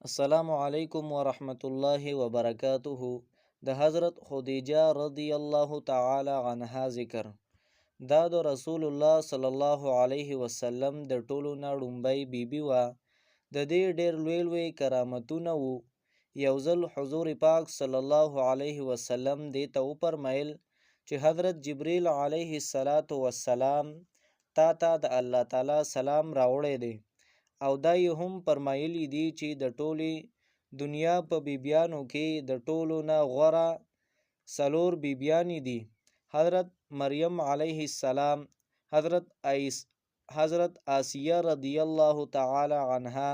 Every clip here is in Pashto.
السلام علیکم ورحمت الله وبرکاته. د حضرت خدیجه رضی الله تعالی عنها ذکر. دا د رسول الله صلی الله علیه وسلم د ټولو نه ړومبی بیبي وه. د دې ډېر لوی لوی کرامتونه وو. یو ځل حضور پاک صلی الله علیه وسلم دې ته وفرمیل چې حضرت جبریل علیه السلام تا ته د الله تعالی سلام راوړی دی، او دا یې هم فرمایلی دي چې د ټولې دنیا په بیبیانو کې د ټولو نه غوره څلور بیبیانې دي. حضرت مریم علیه السلام، حضرت آسیه رضی الله تعالی عنها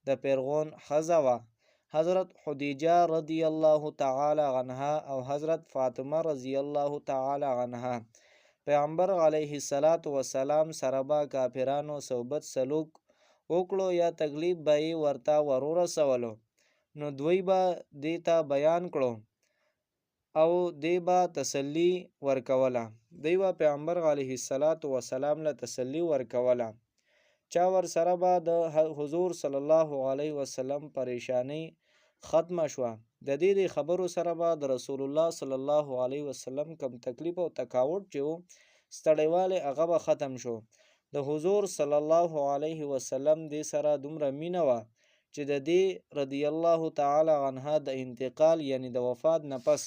د فرعون ښځه وه، حضرت خدیجه رضی الله تعالی عنها او حضرت فاطمه رضی الله تعالی عنها. پیغمبر علیه السلام سره به کافرانو صحبت سلوک وکړو یا تکلیف به یې ورته ورسولو، نو دوی به دې ته بیان کړو او دی به تسلی ورکوله. دی به پیغمبر علیه السلام له تسلی ورکوله. چا ورسره به د حضور صلی الله علیه وسلم پریشانی ختمه شوه. د دې خبرو سره به د رسول الله صلی الله علیه وسلم کم تکلیف او تکاوت چې و ستړیوالی هغه به ختم شو. د حضور صلی الله علیه وسلم دې سره دومره مینه وه چې د دې رضی الله تعالی عنها د انتقال یعنی د وفات نه پس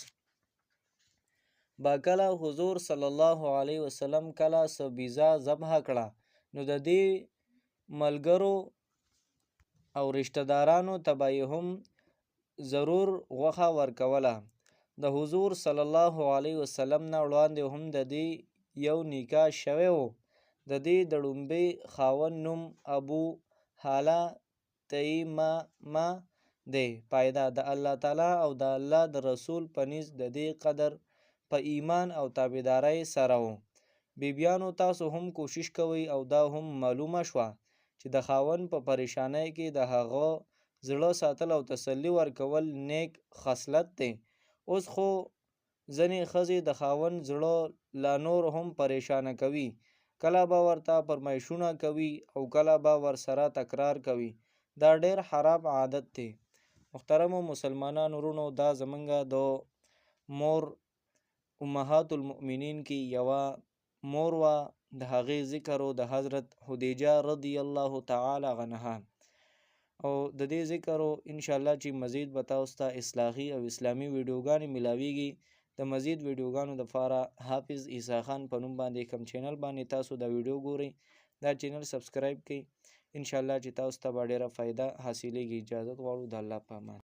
با کله حضور صلی الله علیه وسلم کله بیزه ذبح کړه، نو د دې ملګرو او رشتہ دارانو ته به هم ضرور غوښه ورکوله. د حضور صلی الله علیه وسلم نه وړاندې هم د دې یو نکاح شوی و. د دې د ړومبي خاوند نوم ابو حاله تیمامه دی. پایده د الله تعالی او د الله د رسول په نزد د دې قدر په ایمان او تابعدارۍ سره و. بیبیانو تاسو هم کوشش کوئ او دا هم معلومه شوه چې د خاوند په پریشانۍ کې د هغه زړه ساتل او تسلی ورکول نیک خصلت دی. اوس خو ځینې ښځې د خاوند زړه لا نور هم پریشانه کوي، کله به ورته فرمایشونه کوي او کله به ورسره تکرار کوي. دا ډیر خراب عادت دی. محترمو مسلمانانو ورونو، دا زمونږ د مور امهات المؤمنین کې یوه مور وه، د هغې ذکر و د حضرت خدیجه رضی الله تعالی عنها. او د دې ذکر و انشاءالله چې مزید به تاسو ته اصلاحي او اسلامي ویډیوګانې ملاویږي. د مزید ویډیوګانو دپاره حافظ عیسی خان په نوم باندې کوم چینل باندې تاسو دا ویډیو ګورئ، دا چینل سبسکرایب کړئ. انشاءالله چې تاسو ته به ډیره فایده حاصلیږي. اجازت غواړو. د الله په امان.